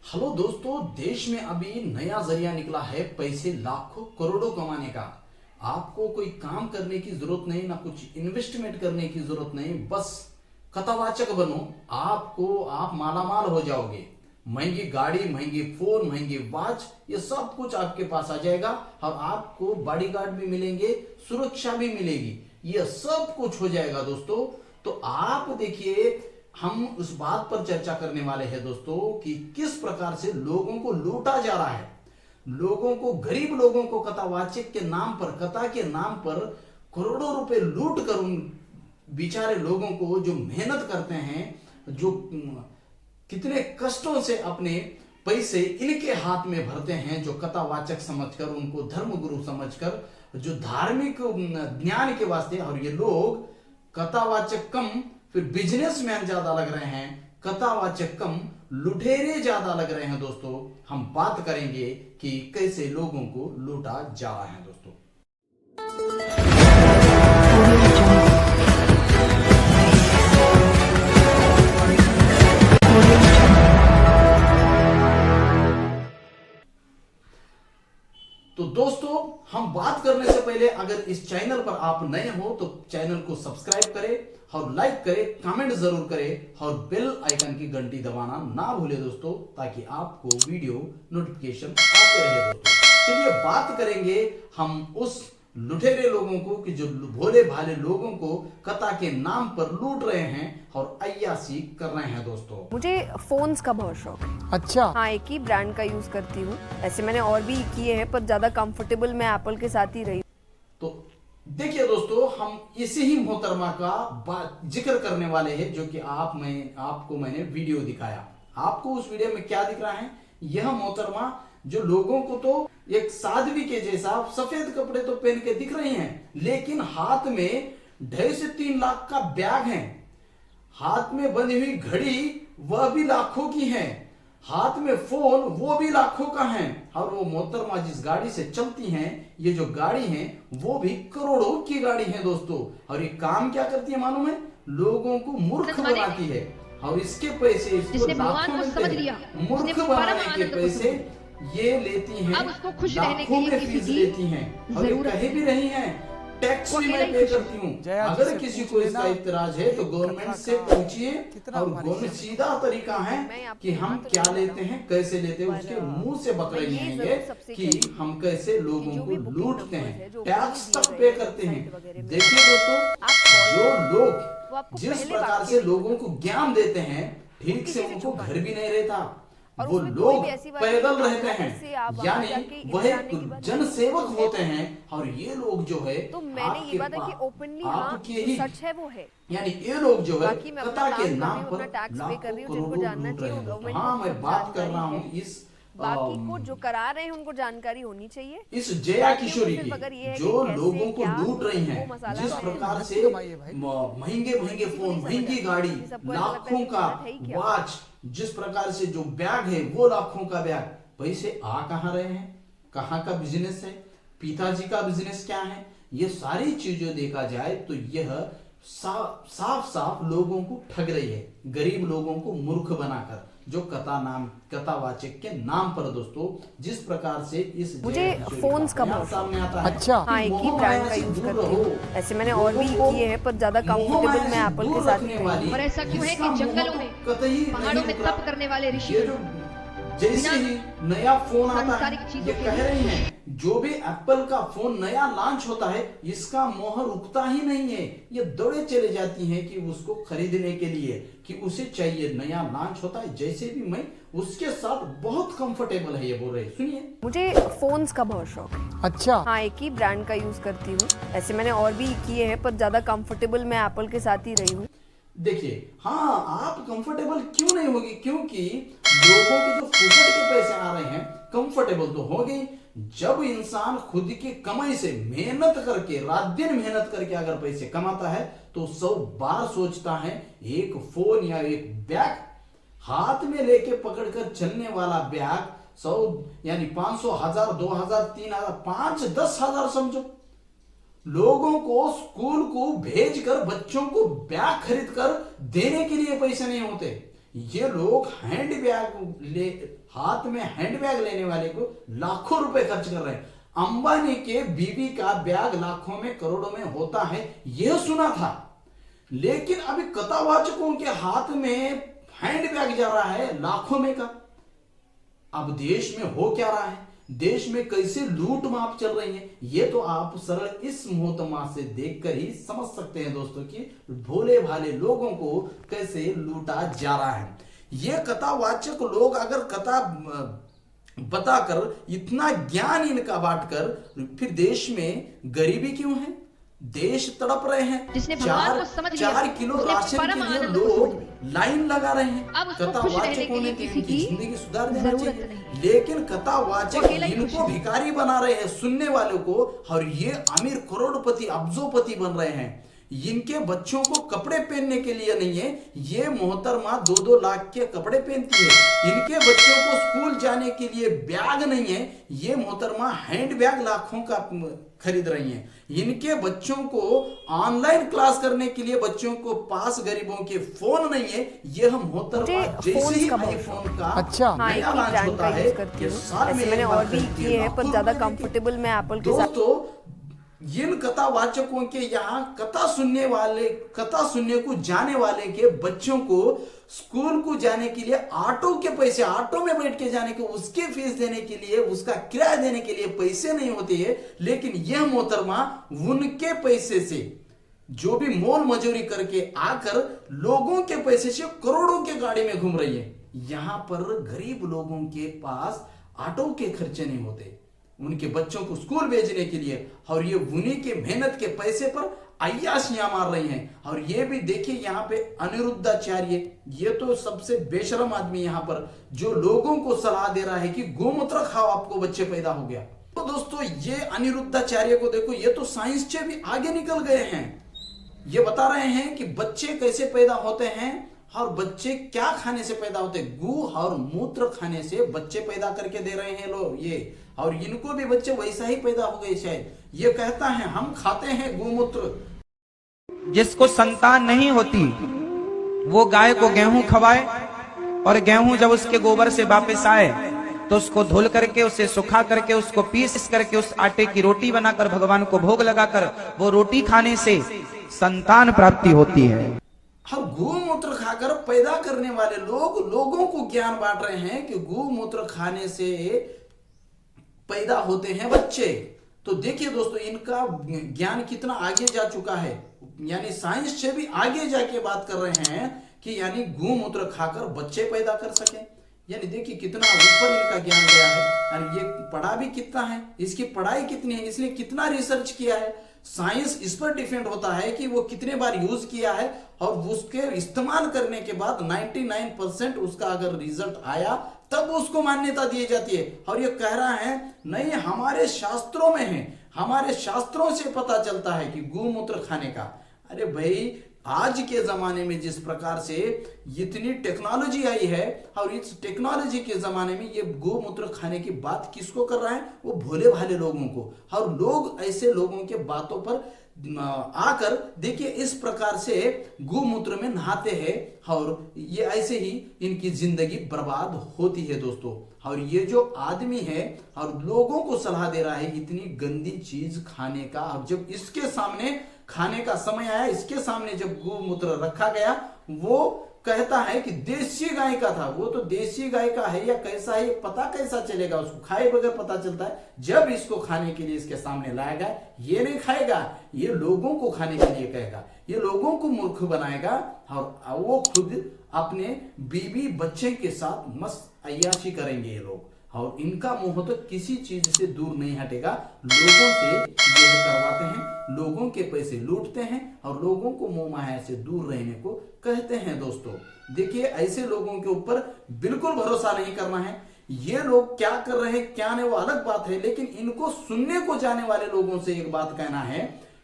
Hello दोस्तों, देश में अभी नया जरिया निकला है पैसे लाखों करोड़ों कमाने का। आपको कोई काम करने की जरूरत नहीं, ना कुछ इन्वेस्टमेंट करने की जरूरत नहीं, बस कथावाचक बनो। आप मालामाल हो जाओगे। महंगी गाड़ी, महंगी फोन, महंगी वॉच, ये सब कुछ आपके पास आ जाएगा और आपको बॉडीगार्ड भी मिलेंगे, सुरक्षा भी मिलेगी, ये सब कुछ हो जाएगा दोस्तों। तो आप देखिए, हम उस बात पर चर्चा करने वाले हैं दोस्तों कि किस प्रकार से लोगों को लूटा जा रहा है। लोगों को, गरीब लोगों को कथावाचक के नाम पर, कथा के नाम पर करोड़ों रुपए लूट कर उन बेचारे लोगों को, जो मेहनत करते हैं, जो कितने कष्टों से अपने पैसे इनके हाथ में भरते हैं, जो कथावाचक समझकर, उनको धर्मगुरु समझकर, जो धार्मिक ज्ञान के वास्ते, और ये लोग कथावाचक कम, फिर बिजनेसमैन ज्यादा लग रहे हैं, कथावाचक कम, लुटेरे ज्यादा लग रहे हैं दोस्तों। हम बात करेंगे कि कैसे लोगों को लूटा जा रहा है दोस्तों। तो दोस्तों, हम बात करने से पहले अगर इस चैनल पर आप नए हो तो चैनल को सब्सक्राइब करें और लाइक करें, कमेंट जरूर करें और बेल आइकन की घंटी दबाना ना भूलें दोस्तों, ताकि आपको वीडियो नोटिफिकेशन आते रहे दोस्तों। चलिए बात करेंगे हम उस लुटेरे लोगों को कि जो भोले भाले लोगों को कथा के नाम पर लूट रहे हैं और अय्यासी कर रहे हैं दोस्तों। मुझे फोन्स का बहुत शौक है। अच्छा। हाँ, एक ही ब्रांड का यूज करती हूँ। ऐसे मैंने और भी किए हैं, पर ज्यादा कंफर्टेबल मैं एप्पल के साथ ही रही। तो देखिए दोस्तों, हम इसी ही मोहतरमा का जिक्र करने वाले हैं, जो कि आपको मैंने वीडियो दिखाया। आपको उस वीडियो में क्या दिख रहा है? यह मोहतरमा जो लोगों को तो एक साध्वी के जैसा सफेद कपड़े तो पहन के दिख रही हैं, लेकिन हाथ में 2.5 से 3 लाख का बैग है, हाथ में बंधी हुई घड़ी वह भी लाखों की है, हाथ में फोन वो भी लाखों का है, और वो मोहतरमा जिस गाड़ी से चलती हैं, ये जो गाड़ी है वो भी करोड़ों की गाड़ी है दोस्तों। और ये काम क्या करती है मालूम है? लोगों को मूर्ख बनाती है, और इसके पैसे इसको लाखों मिलते हैं। मूर्ख बनाने के पैसे ये लेती हैं, लाखों में फीस लेती हैं, और ये कहे भी रही हैं टैक्स भी मैं पे करती हूँ। अगर किसी को इसका इतराज है तो गवर्नमेंट से पूछिए, और गवर्नमेंट सीधा तरीका है कि हम क्या लेते हैं, कैसे लेते हैं, उसके मुंह से बक रही है ये कि हम कैसे लोगों को लूटते हैं, टैक्स तक पे करते हैं। देखिए दोस्तों, जो लोग जिस प्रकार से लोगों को ज्ञान देते हैं, ठीक से उनको घर भी नहीं रहता, वो लोग पैदल रहते हैं, यानी वह जन सेवक होते हैं, और ये लोग जो है, तो मैंने ये बात है कि ओपनली आपके ही सच है वो है, यानी ये लोग जो है बाकी मैं कथा के नाम पर टैक्स पे कर रही हूँ, लाखों जिनको करोड़ों जानना लूट रहे चाहिए हैं। गवर्नमेंट। हाँ, मैं बात कर रहा हूँ इस बाकी को जो करा रहे हैं उनको जानकारी होनी चाहिए। इस जया किशोरी की, जो लोगों को लूट रही हैं, जिस प्रकार से महंगे महंगे फोन, महंगी गाड़ी, लाखों का वॉच, जिस प्रकार से जो बैग है वो लाखों का बैग, पैसे आ कहाँ रहे हैं, कहाँ का बिजनेस है, पिताजी का बिजनेस क्या है, ये सारी चीजें देखा जाए तो यह साफ साफ लोगों को ठग रही है, गरीब लोगों को मूर्ख बनाकर, जो कथावाचक के नाम पर दोस्तों, जिस प्रकार से इस मुझे फोन्स का बहुत सामने आता है। अच्छा। हाँ, एक ही ब्रांड का यूज करती हूँ। ऐसे मैंने और भी किए हैं, पर ज्यादा कंफर्टेबल मैं एप्पल के साथ ही रही हूँ। और ऐसा क्यों है कि जंगलों में, पहाड़ों में तप करने वाले ऋषि जैसे ही नया फोन आता है, सांसारिक चीजों ये के कह लिए। रही हैं, जो भी एप्पल का फोन नया लॉन्च होता है, इसका मोह रुकता ही नहीं है, ये दौड़े चले जाती हैं कि उसको खरीदने के लिए, कि उसे चाहिए, नया लॉन्च होता है, जैसे भी मैं उसके साथ बहुत कंफर्टेबल है, ये बोल रहे। सुनिए, मुझे फोन्स का बहुत शौक है। अच्छा। हाँ, एक ही ब्रांड का यूज करती हूँ। ऐसे मैंने और भी किए हैं, पर ज्यादा कंफर्टेबल मैं एप्पल के साथ ही रही हूँ। देखिए, हाँ, आप कंफर्टेबल क्यों नहीं होगी? क्योंकि लोगों के जो फुकट के पैसे आ रहे हैं, कंफर्टेबल तो हो गई। जब इंसान खुद की कमाई से मेहनत करके, रात दिन मेहनत करके अगर पैसे कमाता है, तो 100 बार सोचता है, एक फोन या एक बैग हाथ में लेके पकड़कर चलने वाला बैग 100 यानी 500, 1000, 2000, 3000, 5-10 हजार समझो, लोगों को स्कूल को भेजकर बच्चों को बैग खरीद कर देने के लिए पैसे नहीं होते। ये लोग हैंड बैग ले हाथ में हैंड बैग लेने वाले को लाखों रुपए खर्च कर रहे हैं। अंबानी के बीवी का बैग लाखों में करोड़ों में होता है, यह सुना था, लेकिन अभी कथावाचकों के हाथ में हैंड बैग जा रहा है लाखों में का। अब देश में हो क्या रहा है, देश में कैसे लूट माप चल रही है, ये तो आप सरल इस मोहतमा से देखकर ही समझ सकते हैं दोस्तों कि भोले भाले लोगों को कैसे लूटा जा रहा है। ये कथावाचक लोग अगर कथा बताकर इतना ज्ञान इनका बांटकर फिर देश में गरीबी क्यों है, देश तड़प रहे हैं। जिसने भगवान को समझ लिया, 4 किलो उसने राशन परम के लिए आनंद को समझ लोग लिया। लाइन लगा रहे हैं। अब उसको खुश रहने के लिए किसी की जिंदगी सुधार देना जरूरत चाहिए, नहीं। लेकिन कथावाचक अकेला ही खुश इनको है। भिखारी बना रहे हैं सुनने वालों को, और ये अमीर करोड़पति अब्जोपति बन रहे हैं। इनके बच्चों को कपड़े पहनने के लिए नहीं है, ये मोहतरमा 2-2 लाख के कपड़े पहनती है। इनके बच्चों को स्कूल जाने के लिए बैग नहीं है, ये मोहतरमा हैंड बैग लाखों का खरीद रही हैं। इनके बच्चों को ऑनलाइन क्लास करने के लिए बच्चों को पास गरीबों के फोन नहीं है, यह मोहतरमा जैसे ही आईफोन का हाँ, एक नया ही लॉन्च ब्रांड होता का है, यूज करती ये हूँ। साल में ऐसे मैंने एक और बार भी खरीदती किए हैं, पर लाखों ज्यादा रुपए की। कंफर्टेबल मैं एप्पल के साथ। दोस्तों, इन कथावाचकों के यहाँ कथा सुनने को जाने वाले के बच्चों को स्कूल को जाने के लिए ऑटो के पैसे, ऑटो में बैठ के जाने के उसके फीस देने के लिए, उसका किराया देने के लिए पैसे नहीं होते हैं, लेकिन यह मोहतरमा उनके पैसे से जो भी मोल मजूरी करके आकर लोगों के पैसे से करोड़ों के गाड़ी में घूम रही है। यहां पर गरीब लोगों के पास ऑटो के खर्चे नहीं होते उनके बच्चों को स्कूल भेजने के लिए, और ये उन्हीं के मेहनत के पैसे पर अय्याशियां मार रही हैं। और ये भी देखिए यहाँ पे अनिरुद्धाचार्य, ये तो सबसे बेशरम आदमी यहाँ पर, जो लोगों को सलाह दे रहा है कि गोमूत्र खाओ आपको बच्चे पैदा हो गया। तो दोस्तों, ये अनिरुद्धाचार्य को देखो, ये तो साइंस से भी आगे निकल गए हैं। ये बता रहे हैं कि बच्चे कैसे पैदा होते हैं और बच्चे क्या खाने से पैदा होते हैं। गू और मूत्र खाने से बच्चे पैदा करके दे रहे हैं लोग ये, और इनको भी बच्चे वैसा ही पैदा हो गए शायद। ये कहता है हम खाते हैं गोमूत्र। जिसको संतान नहीं होती वो गाय को गेहूं खवाए, और गेहूं जब उसके गोबर से वापस आए तो उसको धुल करके, उसे सुखा करके, उसको पीस करके उस आटे की रोटी बनाकर भगवान को भोग लगाकर वो रोटी खाने से संतान प्राप्ति होती है। और गोमूत्र खाकर पैदा करने वाले लोग लोगों को ज्ञान बांट रहे हैं कि गोमूत्र खाने से पैदा होते हैं बच्चे। तो देखिए दोस्तों, इनका ज्ञान कितना आगे जा चुका है, यानी साइंस से भी आगे जाके बात कर रहे हैं कि यानी गोमूत्र खाकर बच्चे पैदा कर सके। यानी देखिए कितना ऊपर इनका ज्ञान गया है, यानी ये पढ़ा भी कितना है, इसकी पढ़ाई कितनी है, इसने कितना रिसर्च किया है। साइंस इस पर डिपेंड होता है कि वो कितने बार यूज किया है, और उसके इस्तेमाल करने के बाद 99% उसका अगर रिजल्ट आया तब उसको मान्यता दी जाती है। और ये कह रहा है नहीं, हमारे शास्त्रों में है, हमारे शास्त्रों से पता चलता है कि गोमूत्र खाने का। अरे भाई, आज के जमाने में जिस प्रकार से इतनी टेक्नोलॉजी आई है, और इस टेक्नोलॉजी के जमाने में ये गोमूत्र खाने की बात किसको कर रहा है, वो भोले भाले लोगों को। और लोग ऐसे लोगों के बातों पर आकर देखिए इस प्रकार से गोमूत्र में नहाते हैं, और ये ऐसे ही इनकी जिंदगी बर्बाद होती है दोस्तों। और ये जो आदमी है और लोगों को सलाह दे रहा है इतनी गंदी चीज खाने का, और जब इसके सामने खाने का समय आया, इसके सामने जब गोमूत्र रखा गया, वो कहता है कि देसी गाय का था। वो तो देसी गाय का है या कैसा है, पता कैसा चलेगा, उसको खाए बगैर पता चलता है। जब इसको खाने के लिए इसके सामने लाएगा, ये नहीं खाएगा, ये लोगों को खाने के लिए कहेगा, ये लोगों को मूर्ख बनाएगा, और वो खुद अपने बीवी बच्चे के साथ मस्त अय्याशी करेंगे ये लोग। और इनका मुंह तो किसी चीज से दूर नहीं हटेगा, लोगों से ये करवाते हैं, लोगों के पैसे लूटते हैं, और लोगों को मोह माया से दूर रहने को कहते हैं। दोस्तों देखिए, ऐसे लोगों के ऊपर बिल्कुल भरोसा नहीं करना है। ये लोग क्या कर रहे हैं क्या नहीं वो अलग बात है, लेकिन इनको सुनने को जाने वाले लोगों से एक बात कहना है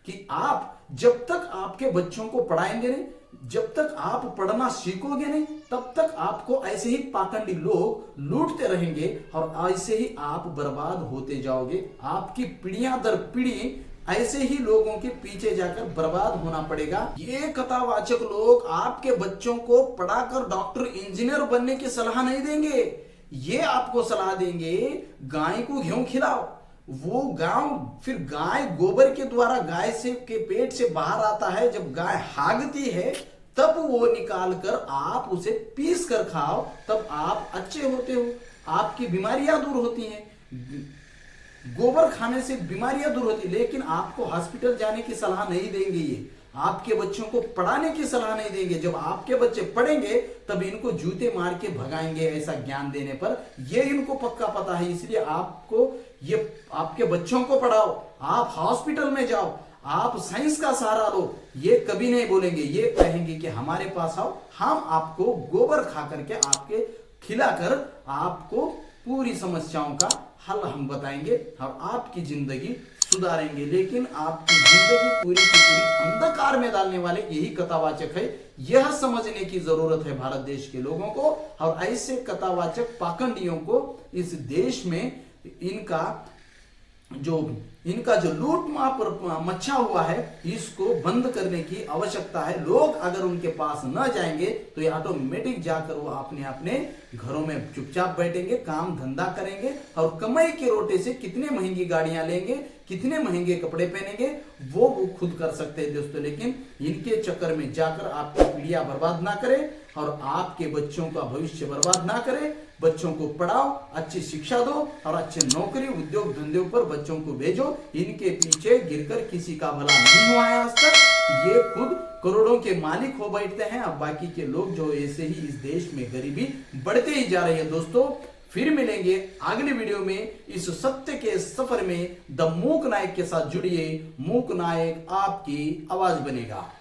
कि आप जब तक आपके बच्चों को पढ़ाएंगे नहीं, जब तक आप पढ़ना सीखोगे नहीं, तब तक आपको ऐसे ही पाखंडी लोग लूटते रहेंगे, और ऐसे ही आप बर्बाद होते जाओगे। आपकी पीढ़ियां दर पीढ़ी ऐसे ही लोगों के पीछे जाकर बर्बाद होना पड़ेगा। ये कथावाचक लोग आपके बच्चों को पढ़ाकर डॉक्टर इंजीनियर बनने की सलाह नहीं देंगे। ये आपको सलाह देंगे गाय को गेहूं खिलाओ। वो फिर गाय गोबर के द्वारा गाय से के पेट से बाहर आता है। जब गाय हागती है तब वो निकाल कर आप उसे पीस कर खाओ, तब आप अच्छे होते हो, आपकी बीमारियां दूर होती हैं। गोबर खाने से बीमारियां दूर होती, लेकिन आपको हॉस्पिटल जाने की सलाह नहीं देंगे। ये आपके बच्चों को पढ़ाने की सलाह नहीं देंगे। जब आपके बच्चे पढ़ेंगे तब इनको जूते मार के भगाएंगे ऐसा ज्ञान देने पर। ये इनको पक्का पता है, इसलिए आपको ये आपके बच्चों को पढ़ाओ, आप हॉस्पिटल में जाओ, आप साइंस का सहारा लो। ये कभी नहीं बोलेंगे। ये कहेंगे कि हमारे पास आओ, हम आपको गोबर खा करके आपके खिलाकर आपको पूरी समस्याओं का हल हम बताएंगे और आपकी जिंदगी सुधारेंगे। लेकिन आपकी जिंदगी पूरी की पूरी अंधकार में डालने वाले यही कथावाचक है। यह समझने की जरूरत है भारत देश के लोगों को। और ऐसे कथावाचक पाखंडियों को इस देश में इनका जो लूट मार मचा हुआ है, इसको बंद करने की आवश्यकता है। लोग अगर उनके पास न जाएंगे तो ये ऑटोमेटिक जाकर वो अपने अपने घरों में चुपचाप बैठेंगे, काम धंधा करेंगे और कमाई के रोटे से कितने महंगी गाड़ियां लेंगे, कितने महंगे कपड़े पहनेंगे, वो खुद कर सकते हैं दोस्तों। लेकिन इनके चक्कर में जाकर आपकी पीढ़ियां बर्बाद ना करें और आपके बच्चों का भविष्य बर्बाद ना करें। बच्चों को पढ़ाओ, अच्छी शिक्षा दो और अच्छे नौकरी उद्योग धंधे पर बच्चों को भेजो। इनके पीछे गिरकर किसी का भला नहीं हुआ है आज तक। ये खुद करोड़ों के मालिक हो बैठते हैं। अब बाकी के लोग जो ऐसे ही इस देश में गरीबी बढ़ते ही जा रही है। दोस्तों फिर मिलेंगे अगले वीडियो में। इस सत्य के सफर में द मूक नायक के साथ जुड़िए। मूक नायक आपकी आवाज बनेगा।